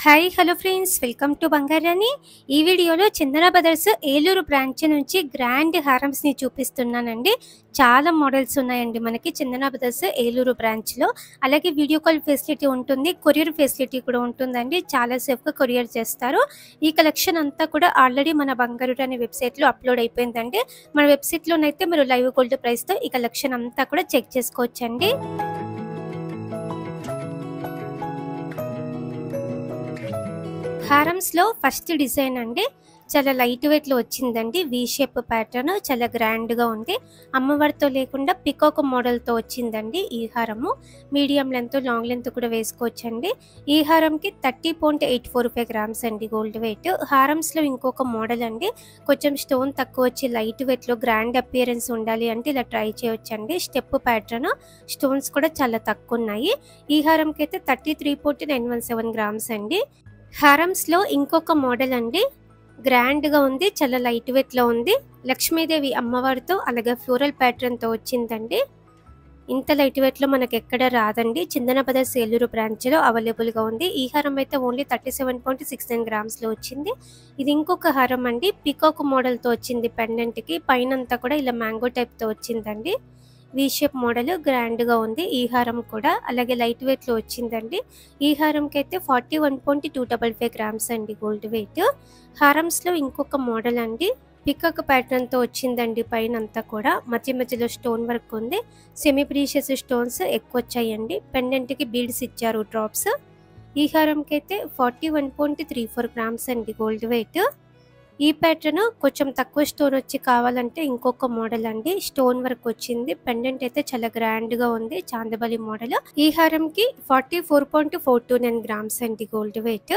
Hi hello friends, welcome to Bangarani. ఈ వీడియోలో చందన brothers Eluru branch నుంచి గ్రాండ్ హారమ్స్ని చూపిస్తున్నానండి. చాలా మోడల్స్ ఉన్నాయండి మనకి చందన బ్రదర్స్ ఏలూరు బ్రాంచ్లో. అలాగే వీడియో కాల్ ఫెసిలిటీ ఉంటుంది, కొరియర్ ఫెసిలిటీ కూడా ఉంటుందండి. చాలా సేఫ్గా కొరియర్ చేస్తారు. ఈ కలెక్షన్ అంతా కూడా ఆల్రెడీ మన బంగారాణి వెబ్సైట్లో అప్లోడ్ అయిపోయిందండి. మన వెబ్సైట్లోనైతే మీరు లైవ్ గోల్డ్ ప్రైస్తో ఈ కలెక్షన్ అంతా కూడా చెక్ చేసుకోవచ్చండి. హారమ్స్లో ఫస్ట్ డిజైన్ అండి, చాలా లైట్ వెయిట్లో వచ్చిందండి. వి షేప్ ప్యాటర్న్ చాలా గ్రాండ్గా ఉంది. అమ్మవారితో లేకుండా పికాక్ మోడల్తో వచ్చిందండి ఈ హారము. మీడియం లెంత్ లాంగ్ లెంత్ కూడా వేసుకోవచ్చండి. ఈ హారంకి 30.845 గ్రామ్స్ అండి గోల్డ్ వెయిట్. హారమ్స్లో ఇంకొక మోడల్ అండి, కొంచెం స్టోన్ తక్కువ వచ్చి లైట్ వెయిట్లో గ్రాండ్ అపియరెన్స్ ఉండాలి అంటే ఇలా ట్రై చేయొచ్చండి. స్టెప్ ప్యాటర్న్, స్టోన్స్ కూడా చాలా తక్కువ ఉన్నాయి. ఈ హారంకి అయితే 33.917 గ్రామ్స్ అండి. హారమ్స్లో ఇంకొక మోడల్ అండి, గ్రాండ్గా ఉంది, చాలా లైట్ వెయిట్లో ఉంది. లక్ష్మీదేవి అమ్మవారితో అలాగే ఫ్లోరల్ ప్యాటర్న్తో వచ్చిందండి. ఇంత లైట్ వెయిట్లో మనకి ఎక్కడ రాదండి. చందన బ్రదర్స్ ఏలూరు బ్రాంచ్లో అవైలబుల్గా ఉంది. ఈ హారం అయితే ఓన్లీ 37.69 గ్రామ్స్లో వచ్చింది. ఇది ఇంకొక హారం అండి, పికాక్ మోడల్తో వచ్చింది. పెండెంట్కి పైనంతా కూడా ఇలా మ్యాంగో టైప్తో వచ్చిందండి. వి షేప్ మోడల్ గ్రాండ్గా ఉంది. ఈ హారం కూడా అలాగే లైట్ వెయిట్లో వచ్చిందండి. ఈ హారంకి అయితే 41.255 గ్రామ్స్ అండి గోల్డ్ వెయిట్. హారమ్స్లో ఇంకొక మోడల్ అండి, పికాక్ ప్యాటర్న్తో వచ్చిందండి. పైన అంతా కూడా మధ్య మధ్యలో స్టోన్ వర్క్ ఉంది. సెమీ ప్రీషియస్ స్టోన్స్ ఎక్కువ వచ్చాయండి. పెండెంట్కి బీడ్స్ ఇచ్చారు, డ్రాప్స్. ఈ హారంకి అయితే 41.34 గ్రామ్స్ అండి గోల్డ్ వెయిట్. ఈ ప్యాటర్న్ కొంచెం తక్కువ స్టోన్ వచ్చి కావాలంటే ఇంకొక మోడల్ అండి, స్టోన్ వర్క్ వచ్చింది. పెండెంట్ అయితే చాలా గ్రాండ్గా ఉంది, చాందబలి మోడల్. ఈ హారంకి 44.429 గ్రామ్స్ అండి గోల్డ్ వెయిట్.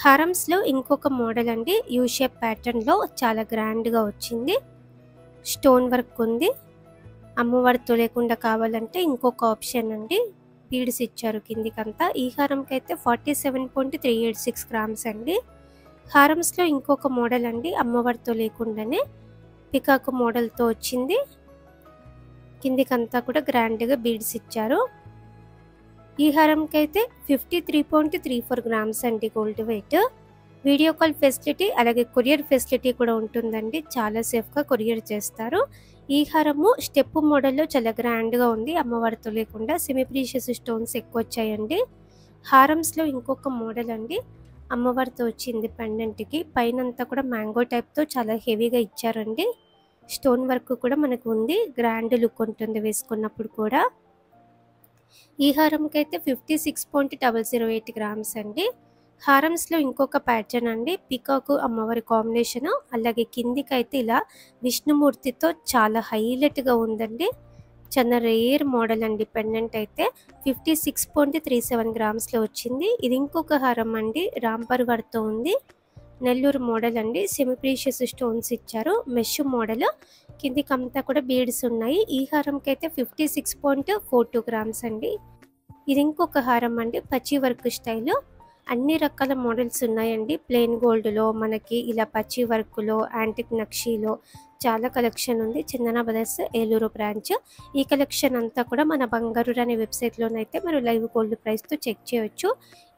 హారమ్స్లో ఇంకొక మోడల్ అండి, యూ షేప్ ప్యాటర్న్లో చాలా గ్రాండ్గా వచ్చింది. స్టోన్ వర్క్ ఉంది. అమ్మవారితో లేకుండా కావాలంటే ఇంకొక ఆప్షన్ అండి, బీడ్స్ ఇచ్చారు కిందికంతా. ఈ హారంకి అయితే 47.386 గ్రామ్స్ అండి. హారమ్స్లో ఇంకొక మోడల్ అండి, అమ్మవారితో లేకుండానే పికాక్ మోడల్తో వచ్చింది. కిందికంతా కూడా గ్రాండ్గా బీడ్స్ ఇచ్చారు. ఈ హారంకి అయితే 53.34 గ్రామ్స్ అండి gold weight. Video call facility అలాగే కొరియర్ ఫెసిలిటీ కూడా ఉంటుందండి. చాలా సేఫ్గా కొరియర్ చేస్తారు. ఈ హారము స్టెప్ మోడల్లో చాలా గ్రాండ్గా ఉంది. అమ్మవారితో లేకుండా సెమీ ప్రీషియస్ స్టోన్స్ ఎక్కువ వచ్చాయండి. హారమ్స్లో ఇంకొక మోడల్ అండి, అమ్మవారితో వచ్చింది. పెండెంట్కి పైనంతా కూడా మ్యాంగో టైప్తో చాలా హెవీగా ఇచ్చారండి. స్టోన్ వర్క్ కూడా మనకు ఉంది, గ్రాండ్ లుక్ ఉంటుంది వేసుకున్నప్పుడు కూడా. ఈ హారంకి అయితే 56.008 గ్రామ్స్ అండి. హారమ్స్లో ఇంకొక ప్యాటర్న్ అండి, పికాకు అమ్మవారి కాంబినేషన్. అలాగే కిందికి అయితే ఇలా విష్ణుమూర్తితో చాలా హైలైట్గా ఉందండి. చాలా రేర్ మోడల్ అండి. పెండెంట్ అయితే 56.37 గ్రామ్స్లో వచ్చింది. ఇది ఇంకొక హారం అండి, రాంపర్ వర్క్తో ఉంది. నెల్లూరు మోడల్ అండి, సెమీ ప్రీషియస్ స్టోన్స్ ఇచ్చారు. మెష్ మోడల్, కిందికంతా కూడా బీడ్స్ ఉన్నాయి. ఈ హారంకి అయితే 56.42 గ్రామ్స్ అండి. ఇది ఇంకొక హారం అండి, పచ్చి వర్క్ స్టైల్. అన్ని రకాల మోడల్స్ ఉన్నాయండి. ప్లెయిన్ గోల్డ్లో మనకి ఇలా పచ్చి వర్క్లో, యాంటిక్ నక్షీలో చాలా కలెక్షన్ ఉంది. చందన బ్రదర్స్ ఏలూరు బ్రాంచ్. ఈ కలెక్షన్ అంతా కూడా మన బంగారాణి వెబ్సైట్లోనైతే మీరు లైవ్ గోల్డ్ ప్రైస్తో చెక్ చేయొచ్చు.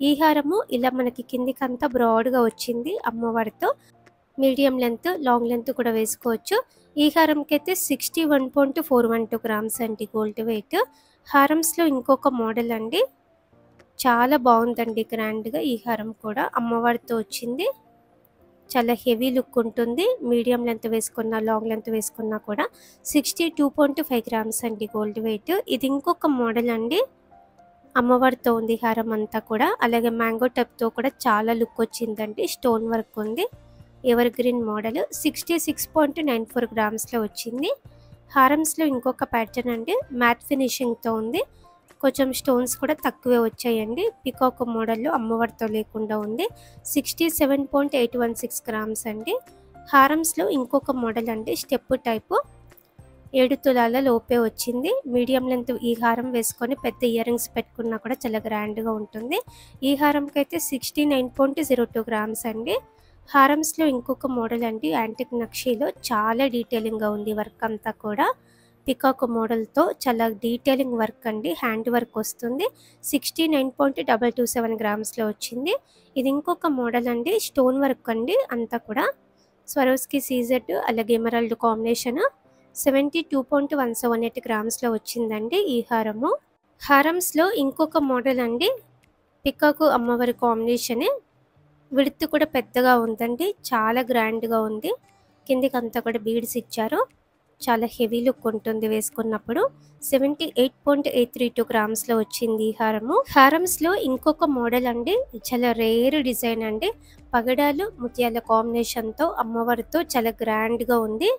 ఈ హారము ఇలా మనకి కిందికంతా బ్రాడ్గా వచ్చింది అమ్మవారితో. మీడియం లెంత్ లాంగ్ లెంత్ కూడా వేసుకోవచ్చు. ఈ హారంకి అయితే 61.412 గ్రామ్స్ అండి గోల్డ్ వెయిట్. హారమ్స్లో ఇంకొక మోడల్ అండి, చాలా బాగుందండి గ్రాండ్గా. ఈ హారం కూడా అమ్మవారితో వచ్చింది. చాలా హెవీ లుక్ ఉంటుంది. మీడియం లెంత్ వేసుకున్నా లాంగ్ లెంత్ వేసుకున్నా కూడా 62.5 గ్రామ్స్ అండి గోల్డ్ వెయిట్. ఇది ఇంకొక మోడల్ అండి, అమ్మవారితో ఉంది హారం అంతా కూడా. అలాగే మ్యాంగో టైప్తో కూడా చాలా లుక్ వచ్చిందండి. స్టోన్ వర్క్ ఉంది, ఎవర్ గ్రీన్ మోడల్. 66.94 గ్రామ్స్లో వచ్చింది. హారమ్స్లో ఇంకొక ప్యాటర్న్ అండి, మ్యాట్ ఫినిషింగ్తో ఉంది. కొంచెం స్టోన్స్ కూడా తక్కువే వచ్చాయండి. పికాక్ మోడల్లో అమ్మవారితో లేకుండా ఉంది. 67.816 గ్రామ్స్ అండి. హారమ్స్లో ఇంకొక మోడల్ అండి, స్టెప్ టైపు. 7 తులాల లోపే వచ్చింది. మీడియం లెంత్ ఈ హారం వేసుకొని పెద్ద ఇయర్ రింగ్స్ పెట్టుకున్నా కూడా చాలా గ్రాండ్గా ఉంటుంది. ఈ హారంకి అయితే 69.02 గ్రామ్స్ అండి. హారమ్స్లో ఇంకొక మోడల్ అండి, యాంటిక్ నక్షీలో చాలా డీటెయిలింగ్గా ఉంది వర్క్ అంతా కూడా. పికాక్ మోడల్తో చాలా డీటెయిలింగ్ వర్క్ అండి, హ్యాండ్ వర్క్ వస్తుంది. 69.227 గ్రామ్స్లో వచ్చింది. ఇది ఇంకొక మోడల్ అండి, స్టోన్ వర్క్ అండి అంతా కూడా. స్వరోస్కి సీజెడ్ అలాగే ఎమరాల్డ్ కాంబినేషన్. 72.178 గ్రామ్స్లో వచ్చిందండి ఈ హారము. హారమ్స్లో ఇంకొక మోడల్ అండి, పికాక్ అమ్మవారి కాంబినేషన్. విడ్త్ కూడా పెద్దగా ఉందండి, చాలా గ్రాండ్గా ఉంది. కిందికి అంతా కూడా బీడ్స్ ఇచ్చారు, చాలా హెవీ లుక్ ఉంటుంది వేసుకున్నప్పుడు. 78.832 గ్రామ్స్లో వచ్చింది ఈ హారము. హారమ్స్లో ఇంకొక మోడల్ అండి, చాలా రేర్ డిజైన్ అండి. పగడాలు ముత్యాల కాంబినేషన్తో అమ్మవారితో చాలా గ్రాండ్గా ఉంది.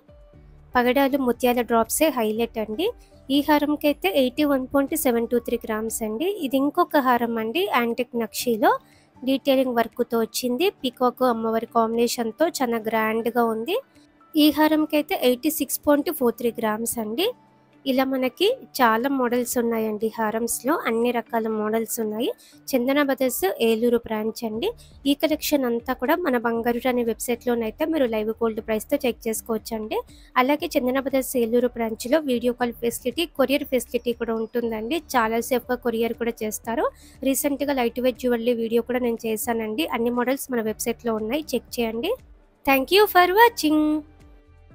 పగడాలు ముత్యాల డ్రాప్సే హైలైట్ అండి. ఈ హారంకి అయితే 81.723 గ్రామ్స్ అండి. ఇది ఇంకొక హారం అండి, యాంటిక్ నక్షీలో డీటెయిలింగ్ వర్క్తో వచ్చింది. పికాక్ అమ్మవారి కాంబినేషన్తో చాలా గ్రాండ్గా ఉంది. ఈ హారంకి అయితే 86.43 గ్రామ్స్ అండి. ఇలా మనకి చాలా మోడల్స్ ఉన్నాయండి హారమ్స్లో, అన్ని రకాల మోడల్స్ ఉన్నాయి. చందన బ్రదర్స్ ఏలూరు బ్రాంచ్ అండి. ఈ కలెక్షన్ అంతా కూడా మన బంగారు అనే వెబ్సైట్లోనైతే మీరు లైవ్ గోల్డ్ ప్రైస్తో చెక్ చేసుకోవచ్చండి. అలాగే చందన బ్రదర్స్ ఏలూరు బ్రాంచ్లో video call facility, courier facility కూడా ఉంటుందండి. చాలా సేఫ్గా కొరియర్ కూడా చేస్తారు. రీసెంట్గా లైట్ వెయిట్ జ్యువెలరీ వీడియో కూడా నేను చేశానండి. అన్ని మోడల్స్ మన వెబ్సైట్లో ఉన్నాయి, చెక్ చేయండి. Thank you for watching.